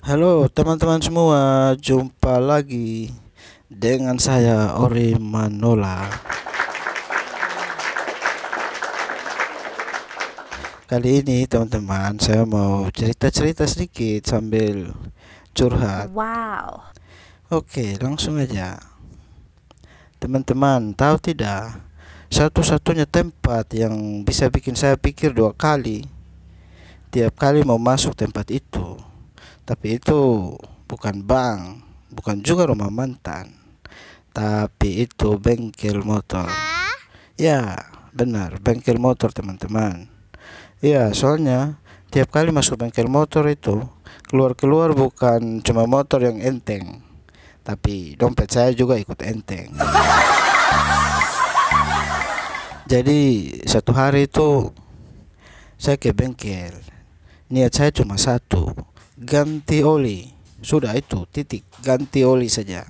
Halo teman-teman semua, jumpa lagi dengan saya Ori Manola. Kali ini teman-teman saya mau cerita-cerita sedikit sambil curhat. Wow. Oke, langsung aja. Teman-teman, tahu tidak? Satu-satunya tempat yang bisa bikin saya pikir dua kali tiap kali mau masuk tempat itu. Tapi itu bukan bank, bukan juga rumah mantan, tapi itu bengkel motor. Ya, benar, bengkel motor teman-teman. Ya, soalnya tiap kali masuk bengkel motor itu keluar-keluar bukan cuma motor yang enteng, tapi dompet saya juga ikut enteng. Jadi satu hari itu saya ke bengkel. Niat saya cuma satu, ganti oli. Sudah itu, titik, ganti oli saja.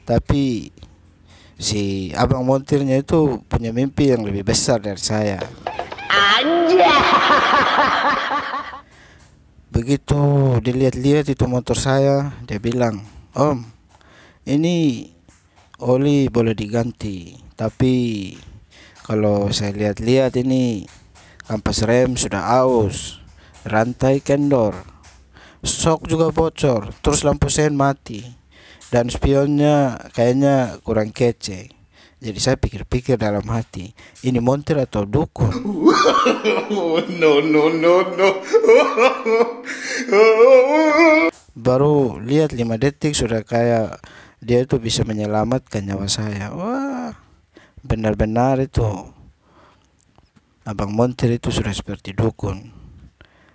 Tapi si abang montirnya itu punya mimpi yang lebih besar dari saya. Begitu dilihat-lihat itu motor saya, dia bilang, "Om, ini oli boleh diganti, tapi kalau saya lihat-lihat ini kampas rem sudah aus, rantai kendor, sok juga bocor, terus lampu sen mati, dan spionnya kayaknya kurang kece." Jadi saya pikir-pikir dalam hati, ini montir atau dukun? No, no, no, no. Baru lihat 5 detik sudah kayak dia itu bisa menyelamatkan nyawa saya. Wah, benar-benar itu abang montir itu sudah seperti dukun.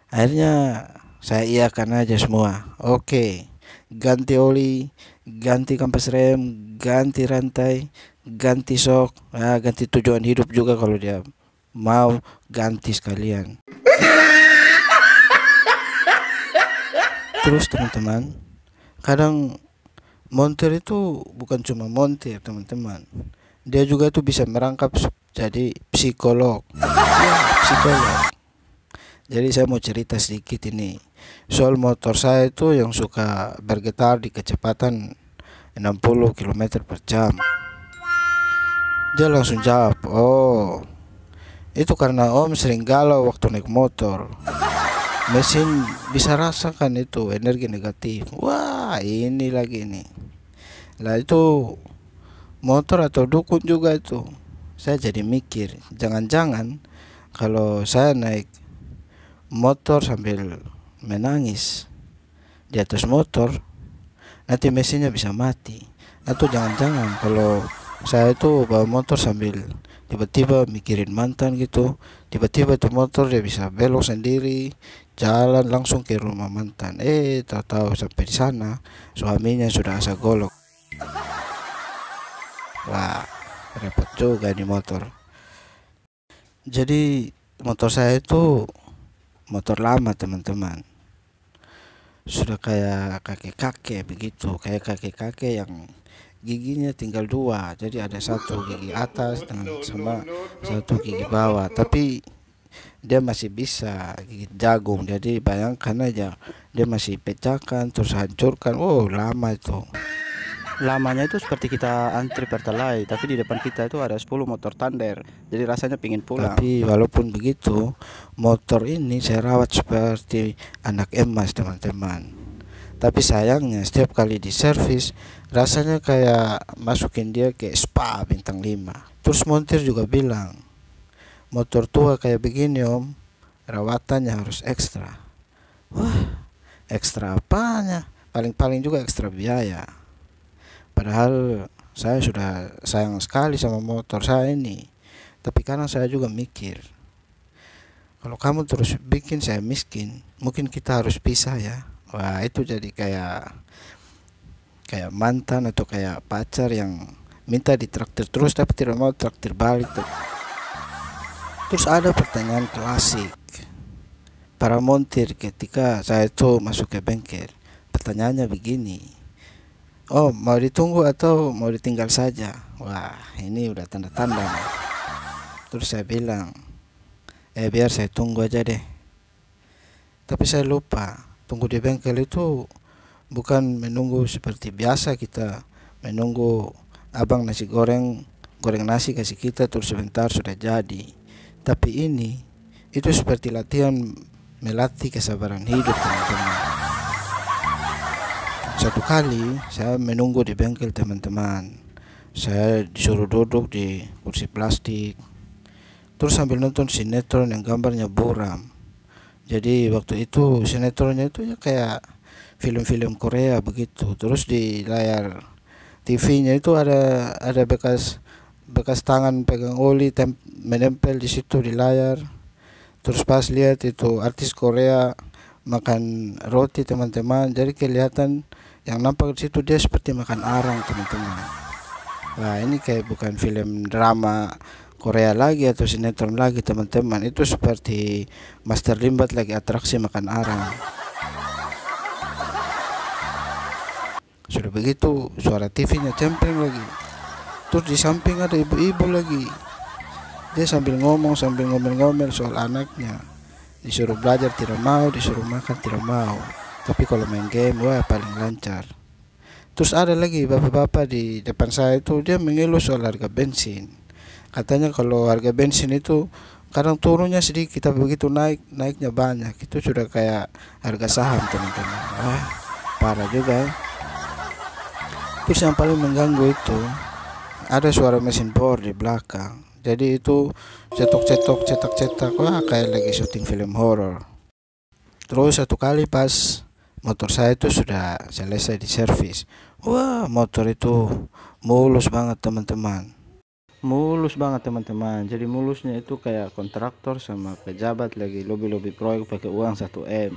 Akhirnya saya iakan aja semua. Oke, ganti oli, ganti kampas rem, ganti rantai, ganti sok, ganti tujuan hidup juga kalau dia mau ganti sekalian. Terus teman-teman, kadang montir itu bukan cuma montir teman-teman, dia juga tuh bisa merangkap jadi psikolog. Ya, psikolog. Jadi saya mau cerita sedikit ini soal motor saya itu yang suka bergetar di kecepatan 60 km per jam. Dia langsung jawab, "Oh, itu karena Om sering galau waktu naik motor. Mesin bisa rasakan itu energi negatif." Wah, ini lagi nih. Lah itu motor atau dukun juga itu. Saya jadi mikir, jangan-jangan kalau saya naik motor sambil menangis di atas motor, nanti mesinnya bisa mati. Atau jangan-jangan kalau saya itu bawa motor sambil tiba-tiba mikirin mantan gitu, tiba-tiba itu motor dia bisa belok sendiri, jalan langsung ke rumah mantan. Tahu-tahu sampai di sana suaminya sudah asa golok. Wah, repot juga di motor. Jadi motor saya itu motor lama teman-teman, sudah kayak kakek-kakek begitu, kayak kakek-kakek yang giginya tinggal dua, jadi ada satu gigi atas dan sama satu gigi bawah, tapi dia masih bisa gigit jagung. Jadi bayangkan aja, dia masih pecahkan terus hancurkan. Oh, lama itu. Lamanya itu seperti kita antri pertalai, tapi di depan kita itu ada 10 motor Thunder. Jadi rasanya pingin pulang. Tapi walaupun begitu, motor ini saya rawat seperti anak emas teman-teman. Tapi sayangnya setiap kali di servis rasanya kayak masukin dia ke spa bintang 5. Terus montir juga bilang, motor tua kayak begini Om, rawatannya harus ekstra. Wah, ekstra apanya? Paling-paling juga ekstra biaya. Padahal saya sudah sayang sekali sama motor saya ini. Tapi kadang saya juga mikir, kalau kamu terus bikin saya miskin, mungkin kita harus pisah ya. Wah, itu jadi kayak mantan atau kayak pacar yang minta ditraktir terus tapi tidak mau traktir balik tuh. Terus ada pertanyaan klasik para montir ketika saya itu masuk ke bengkel. Pertanyaannya begini, "Oh, mau ditunggu atau mau ditinggal saja?" Wah, ini udah tanda-tanda nih. Terus saya bilang, biar saya tunggu aja deh. Tapi saya lupa, tunggu di bengkel itu bukan menunggu seperti biasa kita menunggu abang nasi goreng nasi kasih kita terus sebentar sudah jadi. Tapi ini itu seperti latihan melatih kesabaran hidup, teman-teman. Satu kali saya menunggu di bengkel, teman-teman. Saya disuruh duduk di kursi plastik terus sambil nonton sinetron yang gambarnya buram. Jadi waktu itu sinetronnya itu ya kayak film-film Korea begitu. Terus di layar TV-nya itu ada bekas tangan pegang oli menempel di situ di layar. Terus pas lihat itu artis Korea makan roti, teman-teman. Jadi kelihatan yang nampak di situ dia seperti makan arang, teman-teman. Wah, ini kayak bukan film drama Korea lagi atau sinetron lagi, teman-teman. Itu seperti Master Limbat lagi atraksi makan arang. Sudah begitu suara TV-nya cempreng lagi. Terus di samping ada ibu-ibu lagi. Dia sambil ngomel-ngomel soal anaknya. Disuruh belajar tidak mau, disuruh makan tidak mau. Tapi kalau main game, wah paling lancar. Terus ada lagi bapak-bapak di depan saya itu, dia mengeluh soal harga bensin. Katanya kalau harga bensin itu kadang turunnya sedikit, tapi begitu naiknya banyak. Itu sudah kayak harga saham, teman-teman. Wah, parah juga ya. Terus yang paling mengganggu itu ada suara mesin bor di belakang. Jadi itu cetak. Wah, kayak lagi syuting film horor. Terus satu kali pas motor saya itu sudah selesai diservis. Wah, motor itu mulus banget, teman-teman. Jadi mulusnya itu kayak kontraktor sama pejabat lagi lobi proyek pakai uang 1 M.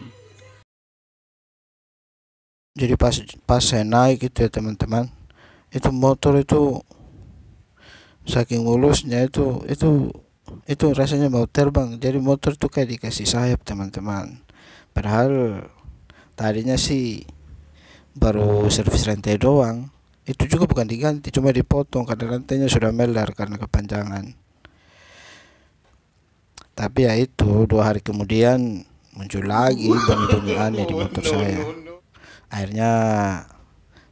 Jadi pas saya naik itu ya, teman-teman, itu motor itu saking mulusnya itu rasanya mau terbang. Jadi motor itu kayak dikasih sayap, teman-teman. Padahal tadinya sih baru servis rantai doang. Itu juga bukan diganti, cuma dipotong karena rantainya sudah melar karena kepanjangan. Tapi ya itu 2 hari kemudian muncul lagi bunyi-bunyi aneh di motor saya. Akhirnya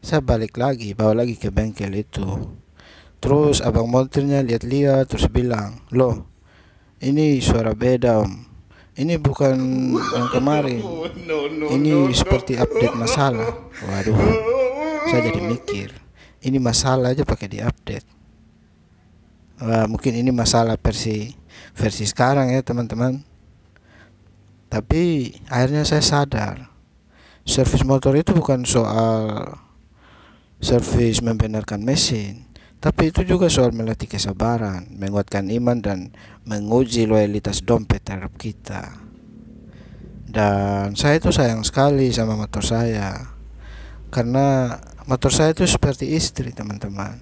saya balik lagi, bawa lagi ke bengkel itu. Terus abang montirnya lihat-lihat terus bilang, "Loh, ini suara beda, Om. Ini bukan yang kemarin. Ini seperti update masalah." Waduh, saya jadi mikir, ini masalah aja pakai diupdate. Wah, mungkin ini masalah versi sekarang ya, teman-teman. Tapi akhirnya saya sadar, servis motor itu bukan soal servis membenarkan mesin, tapi itu juga soal melatih kesabaran, menguatkan iman, dan menguji loyalitas dompet terhadap kita. Dan saya itu sayang sekali sama motor saya, karena motor saya itu seperti istri, teman-teman.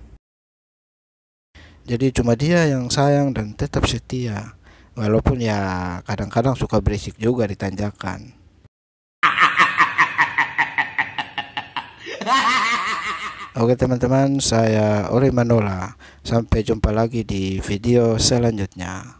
Jadi cuma dia yang sayang dan tetap setia, walaupun ya kadang-kadang suka berisik juga di tanjakan. Oke, teman-teman, saya Ori Manola. Sampai jumpa lagi di video selanjutnya.